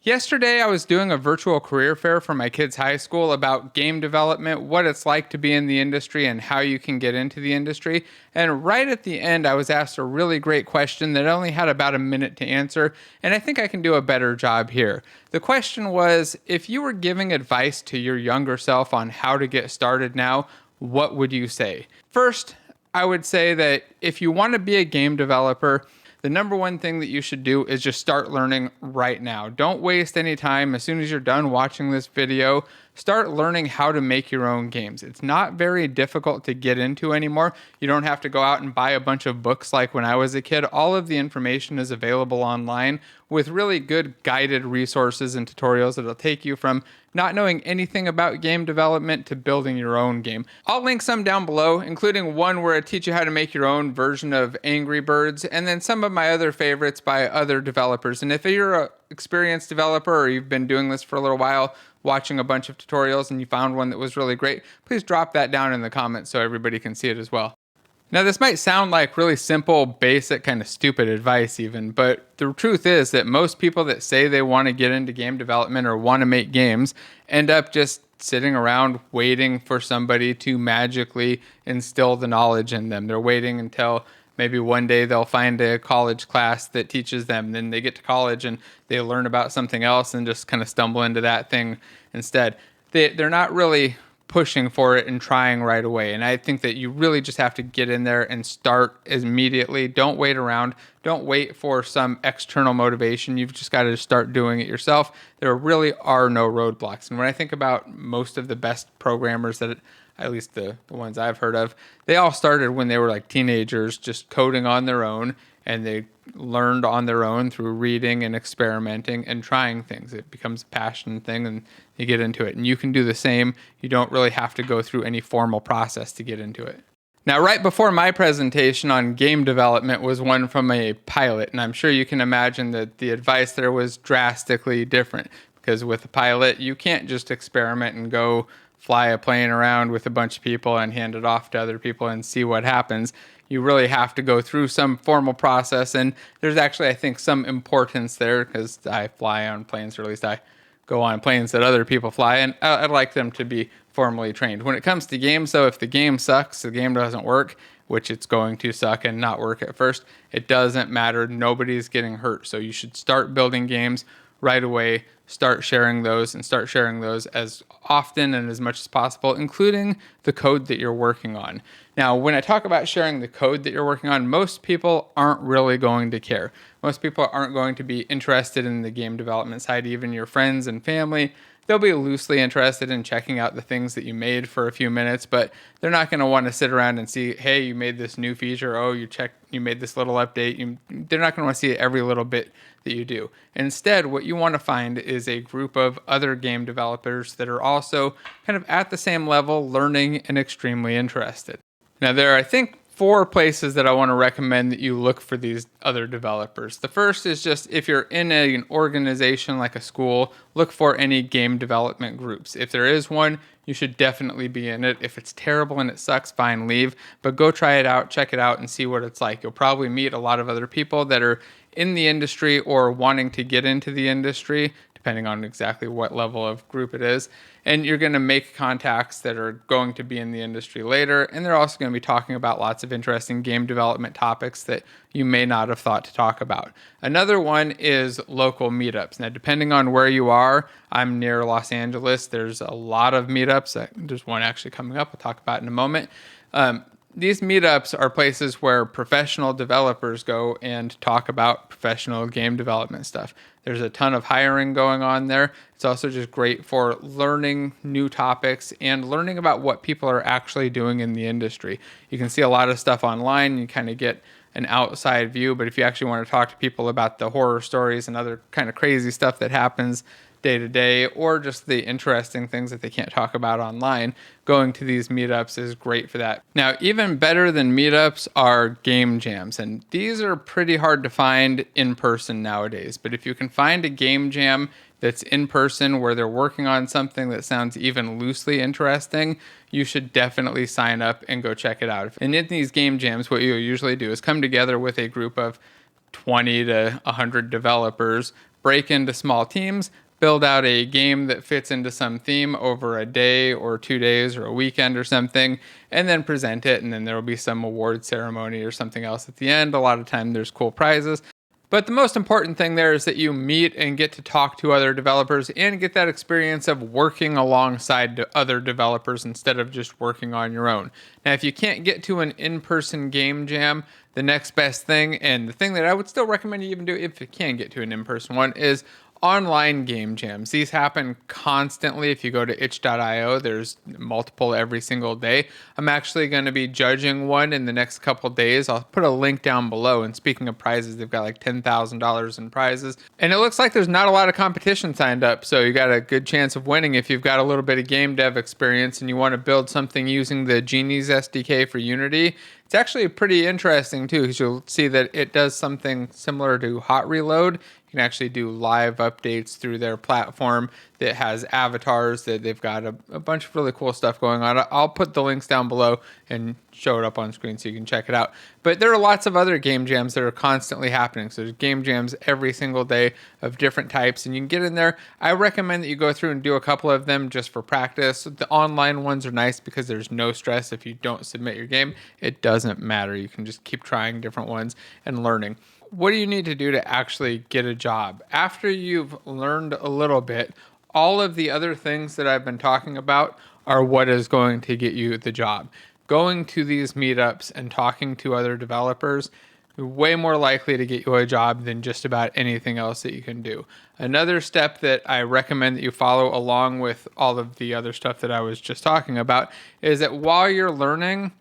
Yesterday, I was doing a virtual career fair for my kids' high school about game development, what it's like to be in the industry, and how you can get into the industry. And right at the end, I was asked a really great question that I only had about a minute to answer, and I think I can do a better job here. The question was, if you were giving advice to your younger self on how to get started now, what would you say? First, I would say that if you want to be a game developer, the number one thing that you should do is just start learning right now. Don't waste any time. As soon as you're done watching this video, start learning how to make your own games. It's not very difficult to get into anymore. You don't have to go out and buy a bunch of books like when I was a kid. All of the information is available online with really good guided resources and tutorials that'll take you from not knowing anything about game development to building your own game. I'll link some down below, including one where I teach you how to make your own version of Angry Birds, and then some of my other favorites by other developers. And if you're an experienced developer or you've been doing this for a little while, watching a bunch of tutorials, and you found one that was really great, please drop that down in the comments so everybody can see it as well. Now, this might sound like really simple, basic, kind of stupid advice even, but the truth is that most people that say they want to get into game development or want to make games end up just sitting around waiting for somebody to magically instill the knowledge in them. They're waiting until maybe one day they'll find a college class that teaches them. Then they get to college and they learn about something else and just kind of stumble into that thing instead. They're not really pushing for it and trying right away. And I think that you really just have to get in there and start immediately. Don't wait around. Don't wait for some external motivation. You've just got to start doing it yourself. There really are no roadblocks. And when I think about most of the best programmers that, at least the ones I've heard of, they all started when they were like teenagers, just coding on their own, and they learned on their own through reading and experimenting and trying things. It becomes a passion thing and you get into it. And you can do the same. You don't really have to go through any formal process to get into it. Now, right before my presentation on game development was one from a pilot, and I'm sure you can imagine that the advice there was drastically different, because with a pilot, you can't just experiment and go fly a plane around with a bunch of people and hand it off to other people and see what happens. You really have to go through some formal process, and there's actually, I think, some importance there, because I fly on planes, or at least I go on planes that other people fly, and I'd like them to be formally trained. When it comes to games, though, if the game sucks, the game doesn't work, which it's going to suck and not work at first, it doesn't matter. Nobody's getting hurt. So you should start building games right away, start sharing those as often and as much as possible, including the code that you're working on. Now, when I talk about sharing the code that you're working on, most people aren't really going to care. Most people aren't going to be interested in the game development side. Even your friends and family, they'll be loosely interested in checking out the things that you made for a few minutes, but they're not going to want to sit around and see, hey, you made this new feature. Oh, you made this little update. They're not going to want to see every little bit that you do. Instead, what you want to find is a group of other game developers that are also kind of at the same level, learning and extremely interested. Now, there are, I think, 4 places that I want to recommend that you look for these other developers. The first is just if you're in an organization like a school, look for any game development groups. If there is one, you should definitely be in it. If it's terrible and it sucks, fine, leave. But go try it out, check it out, and see what it's like. You'll probably meet a lot of other people that are in the industry or wanting to get into the industry, depending on exactly what level of group it is. And you're going to make contacts that are going to be in the industry later. And they're also going to be talking about lots of interesting game development topics that you may not have thought to talk about. Another one is local meetups. Now, depending on where you are, I'm near Los Angeles. There's a lot of meetups. There's one actually coming up I'll talk about in a moment. These meetups are places where professional developers go and talk about professional game development stuff. There's a ton of hiring going on there. It's also just great for learning new topics and learning about what people are actually doing in the industry. You can see a lot of stuff online. You kind of get an outside view, but if you actually want to talk to people about the horror stories and other kind of crazy stuff that happens day to day, or just the interesting things that they can't talk about online, going to these meetups is great for that. Now, even better than meetups are game jams, and these are pretty hard to find in person nowadays. But if you can find a game jam that's in person where they're working on something that sounds even loosely interesting, you should definitely sign up and go check it out. And in these game jams, what you usually do is come together with a group of 20 to 100 developers, break into small teams, build out a game that fits into some theme over a day or 2 days or a weekend or something, and then present it. And then there will be some award ceremony or something else at the end. A lot of time there's cool prizes. But the most important thing there is that you meet and get to talk to other developers and get that experience of working alongside other developers instead of just working on your own. Now, if you can't get to an in-person game jam, the next best thing, and the thing that I would still recommend you even do if you can get to an in-person one, is online game jams. These happen constantly. If you go to itch.io, there's multiple every single day. I'm actually going to be judging one in the next couple days. I'll put a link down below. And speaking of prizes, they've got like $10,000 in prizes. And it looks like there's not a lot of competition signed up. So you got a good chance of winning if you've got a little bit of game dev experience and you want to build something using the Genies SDK for Unity. It's actually pretty interesting too, because you'll see that it does something similar to Hot Reload. You can actually do live updates through their platform that has avatars, that they've got a bunch of really cool stuff going on. I'll put the links down below and show it up on screen so you can check it out. But there are lots of other game jams that are constantly happening. So there's game jams every single day of different types, and you can get in there. I recommend that you go through and do a couple of them just for practice. The online ones are nice because there's no stress. If you don't submit your game, it doesn't matter. You can just keep trying different ones and learning. What do you need to do to actually get a job? After you've learned a little bit, all of the other things that I've been talking about are what is going to get you the job. Going to these meetups and talking to other developers is way more likely to get you a job than just about anything else that you can do. Another step that I recommend that you follow along with all of the other stuff that I was just talking about is that while you're learning,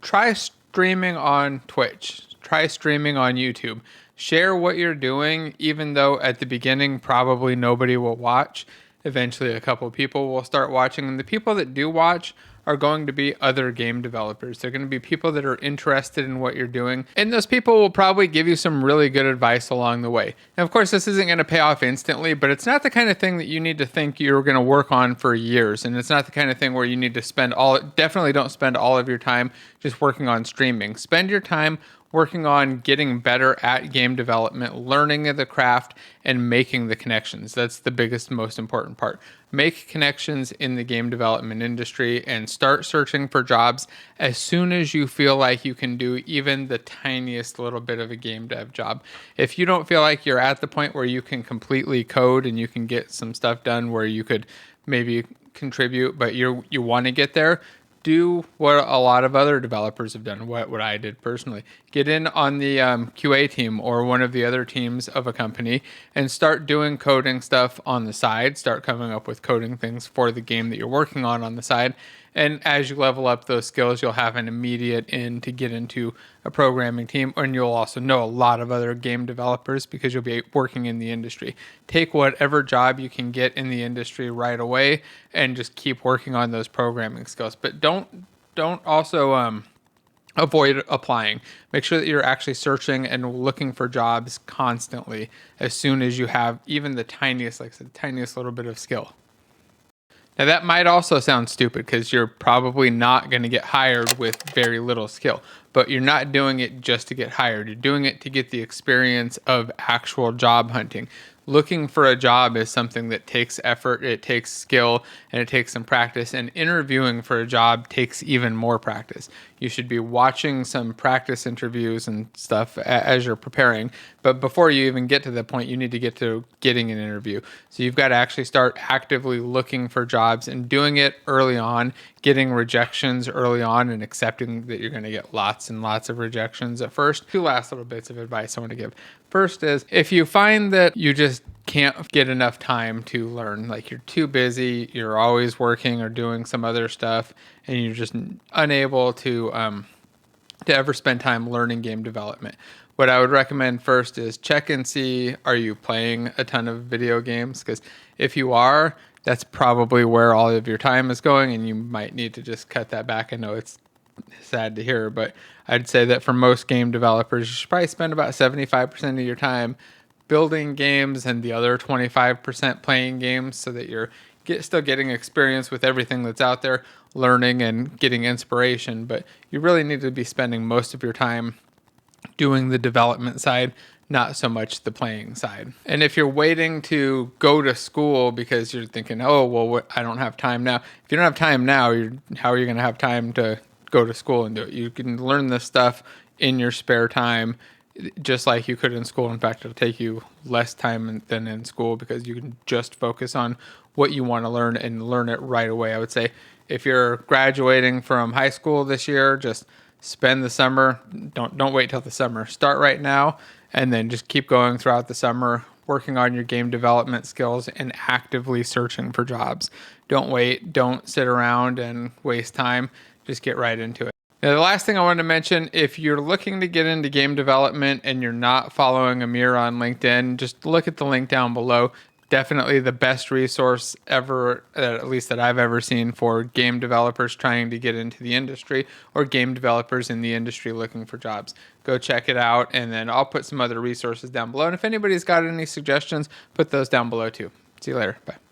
try streaming on Twitch. Try streaming on YouTube. Share what you're doing, even though at the beginning probably nobody will watch. Eventually a couple of people will start watching, and the people that do watch are going to be other game developers. They're going to be people that are interested in what you're doing, and those people will probably give you some really good advice along the way. Now, of course, this isn't going to pay off instantly, but it's not the kind of thing that you need to think you're going to work on for years, and it's not the kind of thing where you need to definitely don't spend all of your time just working on streaming. Spend your time working on getting better at game development, learning the craft, and making the connections. That's the biggest, most important part. Make connections in the game development industry and start searching for jobs as soon as you feel like you can do even the tiniest little bit of a game dev job. If you don't feel like you're at the point where you can completely code and you can get some stuff done where you could maybe contribute, but you want to get there, do what a lot of other developers have done, what I did personally. Get in on the QA team or one of the other teams of a company and start doing coding stuff on the side. Start coming up with coding things for the game that you're working on the side. And as you level up those skills, you'll have an immediate in to get into a programming team, and you'll also know a lot of other game developers because you'll be working in the industry. Take whatever job you can get in the industry right away and just keep working on those programming skills. But don't also avoid applying. Make sure that you're actually searching and looking for jobs constantly as soon as you have even the tiniest, like I said, tiniest little bit of skill. Now, that might also sound stupid because you're probably not going to get hired with very little skill, but you're not doing it just to get hired. You're doing it to get the experience of actual job hunting. Looking for a job is something that takes effort, it takes skill, and it takes some practice. And interviewing for a job takes even more practice. You should be watching some practice interviews and stuff as you're preparing. But before you even get to that point, you need to get to getting an interview. So you've got to actually start actively looking for jobs and doing it early on, getting rejections early on and accepting that you're going to get lots and lots of rejections at first. Two last little bits of advice I want to give. First is, if you find that you just can't get enough time to learn, like you're too busy, you're always working or doing some other stuff, and you're just unable to ever spend time learning game development, what I would recommend first is check and see, are you playing a ton of video games? Because if you are, that's probably where all of your time is going, and you might need to just cut that back. I know it's sad to hear, but I'd say that for most game developers, you should probably spend about 75% of your time building games and the other 25% playing games, so that you're still getting experience with everything that's out there, learning and getting inspiration. But you really need to be spending most of your time doing the development side, not so much the playing side. And if you're waiting to go to school because you're thinking, oh, well, I don't have time now. If you don't have time now, how are you going to have time to go to school and do it? You can learn this stuff in your spare time, just like you could in school. In fact, it'll take you less time than in school because you can just focus on what you want to learn and learn it right away. I would say if you're graduating from high school this year, just spend the summer. Don't wait till the summer. Start right now, and then just keep going throughout the summer, working on your game development skills and actively searching for jobs. Don't wait. Don't sit around and waste time. Just get right into it. Now, the last thing I wanted to mention, if you're looking to get into game development and you're not following Amir on LinkedIn, just look at the link down below. Definitely the best resource ever, at least that I've ever seen, for game developers trying to get into the industry or game developers in the industry looking for jobs. Go check it out, and then I'll put some other resources down below. And if anybody's got any suggestions, put those down below too. See you later. Bye.